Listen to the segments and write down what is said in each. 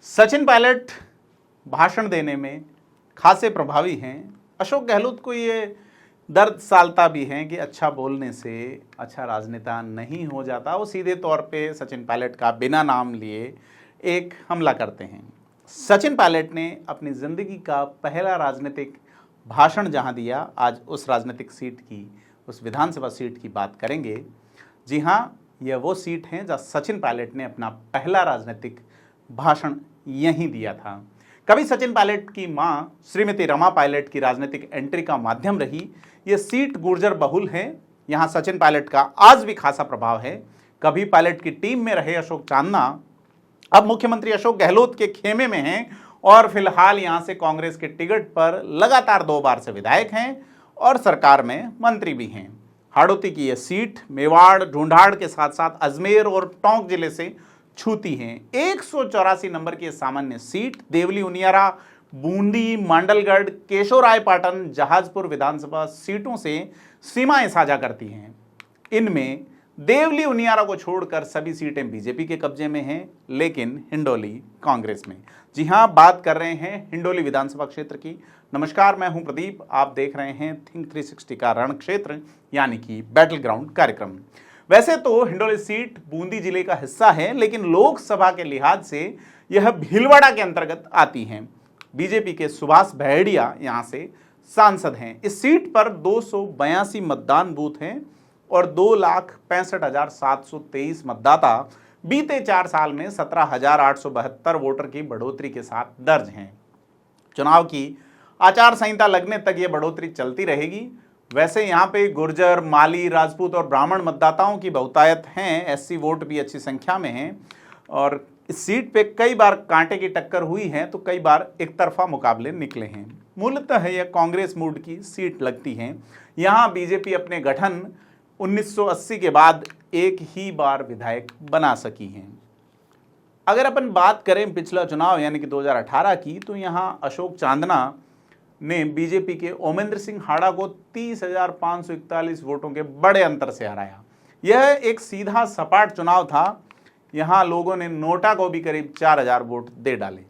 सचिन पायलट भाषण देने में खासे प्रभावी हैं। अशोक गहलोत को ये दर्द सालता भी है कि अच्छा बोलने से अच्छा राजनेता नहीं हो जाता। वो सीधे तौर पे सचिन पायलट का बिना नाम लिए एक हमला करते हैं। सचिन पायलट ने अपनी ज़िंदगी का पहला राजनीतिक भाषण जहां दिया, आज उस राजनीतिक सीट की, उस विधानसभा सीट की बात करेंगे। जी हाँ, यह वो सीट है जहां सचिन पायलट ने अपना पहला राजनीतिक भाषण यहीं दिया था। कभी सचिन पायलट की मां श्रीमती रमा पायलट की राजनीतिक एंट्री का माध्यम रही। यह सीट गुर्जर बहुल है, यहां सचिन पायलट का आज भी खासा प्रभाव है। कभी पायलट की टीम में रहे अशोक चांदना अब मुख्यमंत्री अशोक गहलोत के खेमे में हैं और फिलहाल यहां से कांग्रेस के टिकट पर लगातार 2 बार से विधायक हैं और सरकार में मंत्री भी हैं। हाड़ौती की यह सीट मेवाड़, ढूंढाड़ के साथ साथ अजमेर और टोंक जिले से छूती हैं। 184 नंबर की सामान्य सीट देवली उनियारा, बूंदी, मांडलगढ़, केशोरायपाटन, जहाजपुर विधानसभा सीटों से सीमाएं साझा करती हैं। इनमें देवली उनियारा को छोड़कर सभी सीटें बीजेपी के कब्जे में हैं, लेकिन हिंडोली कांग्रेस में। जी हां, बात कर रहे हैं हिंडोली विधानसभा क्षेत्र की। नमस्कार, मैं हूं प्रदीप। आप देख रहे हैं थिंक 360 का रण क्षेत्र यानी कि बैटल ग्राउंड कार्यक्रम। वैसे तो हिंडोली सीट बूंदी जिले का हिस्सा है, लेकिन लोकसभा के लिहाज से यह भीलवाड़ा के अंतर्गत आती है। बीजेपी के सुभाष बहेड़िया यहां से सांसद हैं। इस सीट पर 282 मतदान बूथ हैं और 2,65,723 मतदाता बीते 4 साल में 17,872 वोटर की बढ़ोतरी के साथ दर्ज हैं। चुनाव की आचार संहिता लगने तक यह बढ़ोतरी चलती रहेगी। वैसे यहाँ पे गुर्जर, माली, राजपूत और ब्राह्मण मतदाताओं की बहुतायत हैं। एससी वोट भी अच्छी संख्या में हैं और इस सीट पे कई बार कांटे की टक्कर हुई है तो कई बार एक तरफा मुकाबले निकले हैं। मूलतः यह कांग्रेस मूड की सीट लगती है। यहाँ बीजेपी अपने गठन 1980 के बाद एक ही बार विधायक बना सकी हैं। अगर अपन बात करें पिछला चुनाव यानी कि 2018 की, तो यहाँ अशोक चांदना ने बीजेपी के ओमेंद्र सिंह हाड़ा को 30,541 वोटों के बड़े अंतर से हराया। यह एक सीधा सपाट चुनाव था। यहाँ लोगों ने नोटा को भी करीब 4,000 वोट दे डाले।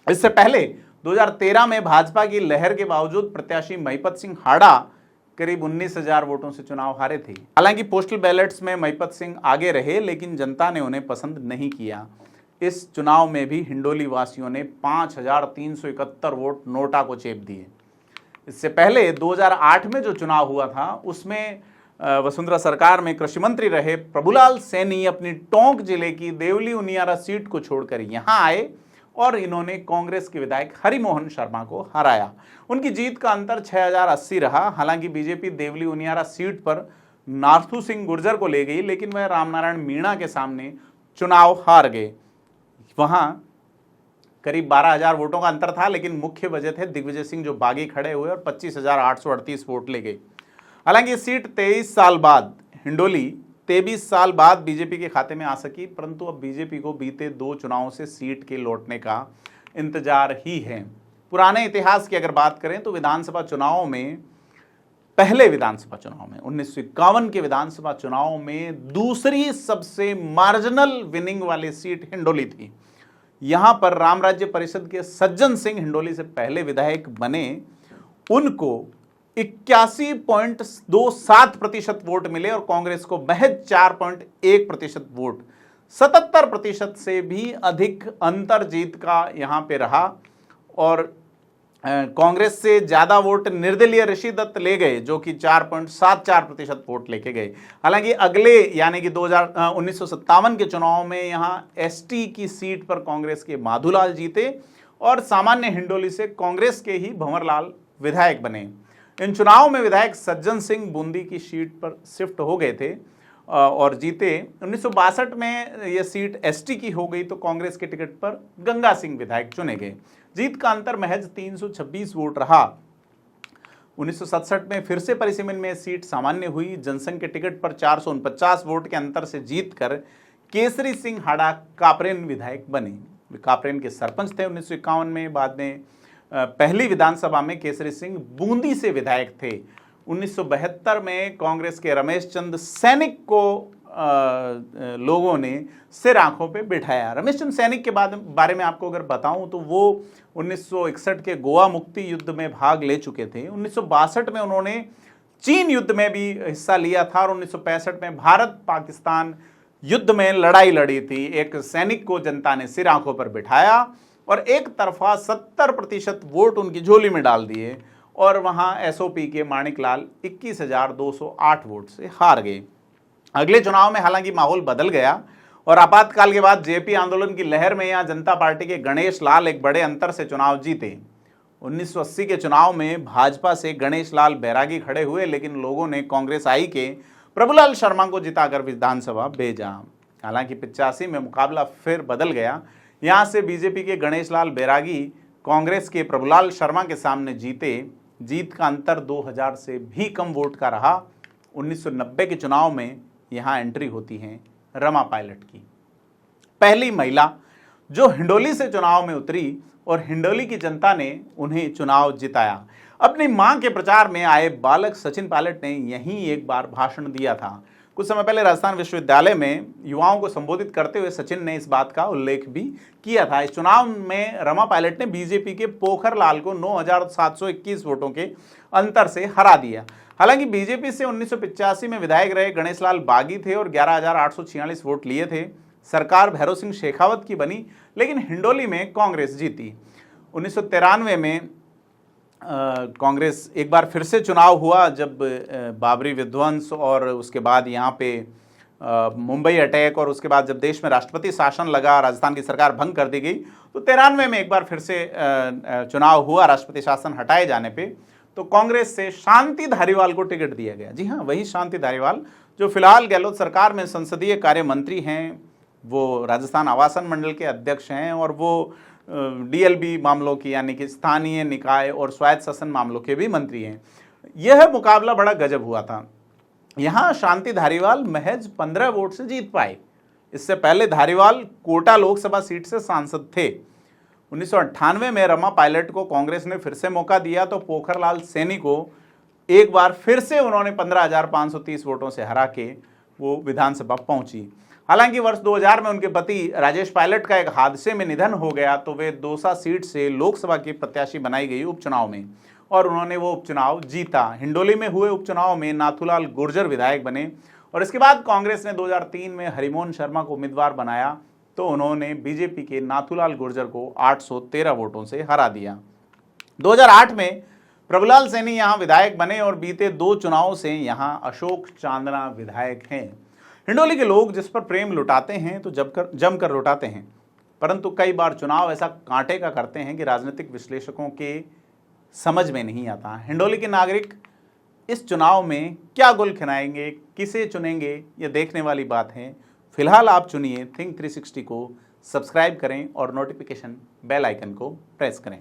इससे पहले 2013 में भाजपा की लहर के बावजूद प्रत्याशी महिपत सिंह हाड़ा करीब 19,000 वोटों से चुनाव हारे थे। हालांकि पोस्टल बैलेट्स में महिपत सिंह आगे रहे, लेकिन जनता ने उन्हें पसंद नहीं किया। इस चुनाव में भी हिंडोली वासियों ने 5,371 वोट नोटा को चेप दिए। इससे पहले 2008 में जो चुनाव हुआ था उसमें वसुंधरा सरकार में कृषि मंत्री रहे प्रभुलाल सैनी अपनी टोंक जिले की देवली उनियारा सीट को छोड़कर यहां आए और इन्होंने कांग्रेस के विधायक हरिमोहन शर्मा को हराया। उनकी जीत का अंतर 6,080 रहा। हालांकि बीजेपी देवली उनियारा सीट पर नार्थू सिंह गुर्जर को ले गई, लेकिन वह रामनारायण मीणा के सामने चुनाव हार गए। वहां करीब 12,000 वोटों का अंतर था, लेकिन मुख्य वजह थे दिग्विजय सिंह जो बागी खड़े हुए और 25,838 वोट ले गए। हालांकि ये सीट 23 साल बाद, हिंडोली 23 साल बाद बीजेपी के खाते में आ सकी, परंतु अब बीजेपी को बीते 2 चुनावों से सीट के लौटने का इंतजार ही है। पुराने इतिहास की अगर बात करें तो विधानसभा चुनावों में, पहले विधानसभा चुनाव में 1951 के विधानसभा चुनाव में दूसरी सबसे मार्जिनल विनिंग वाली सीट हिंडोली थी। यहां पर राम राज्य परिषद के सज्जन सिंह हिंडोली से पहले विधायक बने। उनको 81.27% वोट मिले और कांग्रेस को महज 4.1% वोट, 77% से भी अधिक अंतर जीत का यहां पे रहा। और कांग्रेस से ज्यादा वोट निर्दलीय ऋषि दत्त ले गए जो कि 4.74% वोट लेके गए। हालांकि अगले यानी कि 1957 के चुनाव में यहां एसटी की सीट पर कांग्रेस के माधुलाल जीते और सामान्य हिंडोली से कांग्रेस के ही भंवरलाल विधायक बने। इन चुनाव में विधायक सज्जन सिंह बूंदी की सीट पर शिफ्ट हो गए थे और जीते। 1962 में यह सीट एसटी की हो गई तो कांग्रेस के टिकट पर गंगा सिंह विधायक चुने गए। जीत का अंतर महज 326 वोट रहा। 1967 में फिर से परिसीमन में सीट सामान्य हुई। जनसंघ के टिकट पर 449 वोट के अंतर से जीतकर केसरी सिंह हाड़ा कापरेन विधायक बने। कापरेन के सरपंच थे 1951 में। बाद में पहली विधानसभा में केसरी सिंह बूंदी से विधायक थे। 1972 में कांग्रेस के रमेश चंद सैनिक को लोगों ने सिर आंखों पे बिठाया। रमेश चंद्र सैनिक के बारे में आपको अगर बताऊं तो वो 1961 के गोवा मुक्ति युद्ध में भाग ले चुके थे। 1962 में उन्होंने चीन युद्ध में भी हिस्सा लिया था और 1965 में भारत पाकिस्तान युद्ध में लड़ाई लड़ी थी। एक सैनिक को जनता ने सिर आंखों पर बिठाया और एक तरफा 70% वोट उनकी झोली में डाल दिए और वहां एसओपी के माणिकलाल 21,208 वोट से हार गए। अगले चुनाव में हालांकि माहौल बदल गया और आपातकाल के बाद जेपी आंदोलन की लहर में यहां जनता पार्टी के गणेश लाल एक बड़े अंतर से चुनाव जीते। 1980 के चुनाव में भाजपा से गणेश लाल बैरागी खड़े हुए, लेकिन लोगों ने कांग्रेस आई के प्रभुलाल शर्मा को जिताकर विधानसभा भेजा। हालांकि 85 में मुकाबला फिर बदल गया। यहां से बीजेपी के गणेश लाल बैरागी कांग्रेस के प्रभुलाल शर्मा के सामने जीते। जीत का अंतर 2000 से भी कम वोट का रहा। 1990 के चुनाव में यहां एंट्री होती है रमा पायलट की, पहली महिला जो हिंडोली से चुनाव में उतरी और हिंडोली की जनता ने उन्हें चुनाव जिताया। अपनी मां के प्रचार में आए बालक सचिन पायलट ने यहीं एक बार भाषण दिया था। कुछ समय पहले राजस्थान विश्वविद्यालय में युवाओं को संबोधित करते हुए सचिन ने इस बात का उल्लेख भी किया था। इस चुनाव में रमा पायलट ने बीजेपी के पोखर लाल को 9,721 वोटों के अंतर से हरा दिया। हालांकि बीजेपी से 1985 में विधायक रहे गणेश लाल बागी थे और 11,846 वोट लिए थे। सरकार भैरव सिंह शेखावत की बनी, लेकिन हिंडोली में कांग्रेस जीती। 1993 में कांग्रेस एक बार फिर से चुनाव हुआ, जब बाबरी विध्वंस और उसके बाद यहाँ पे मुंबई अटैक और उसके बाद जब देश में राष्ट्रपति शासन लगा, राजस्थान की सरकार भंग कर दी गई, तो 93 में एक बार फिर से चुनाव हुआ राष्ट्रपति शासन हटाए जाने पे। तो कांग्रेस से शांति धारीवाल को टिकट दिया गया। जी हाँ, वही शांति धारीवाल जो फिलहाल गहलोत सरकार में संसदीय कार्य मंत्री हैं, वो राजस्थान आवासन मंडल के अध्यक्ष हैं और वो डीएलबी मामलों की यानी कि स्थानीय निकाय और स्वायत्त शासन मामलों के भी मंत्री हैं। यह मुकाबला बड़ा गजब हुआ था। यहाँ शांति धारीवाल महज 15 वोट से जीत पाए। इससे पहले धारीवाल कोटा लोकसभा सीट से सांसद थे। 1998 में रमा पायलट को कांग्रेस ने फिर से मौका दिया तो पोखरलाल सैनी को एक बार फिर से उन्होंने 15,530 वोटों से हरा के वो विधानसभा पहुंची। हालांकि वर्ष 2000 में उनके पति राजेश पायलट का एक हादसे में निधन हो गया तो वे दौसा सीट से लोकसभा की प्रत्याशी बनाई गई उपचुनाव में और उन्होंने वो उपचुनाव जीता। हिंडोली में हुए उपचुनाव में नाथूलाल गुर्जर विधायक बने और इसके बाद कांग्रेस ने 2003 में हरिमोहन शर्मा को उम्मीदवार बनाया तो उन्होंने बीजेपी के नाथूलाल गुर्जर को 813 वोटों से हरा दिया। 2008 में प्रभुलाल सैनी यहाँ विधायक बने और बीते 2 चुनावों से यहाँ अशोक चांदना विधायक हैं। हिंडोली के लोग जिस पर प्रेम लुटाते हैं तो जमकर लुटाते हैं, परंतु कई बार चुनाव ऐसा कांटे का करते हैं कि राजनीतिक विश्लेषकों के समझ में नहीं आता। हिंडोली के नागरिक इस चुनाव में क्या गुल खिलाएंगे, किसे चुनेंगे, ये देखने वाली बात है। फिलहाल आप चुनिए थिंक 360 को, सब्सक्राइब करें और नोटिफिकेशन बेल आइकन को प्रेस करें।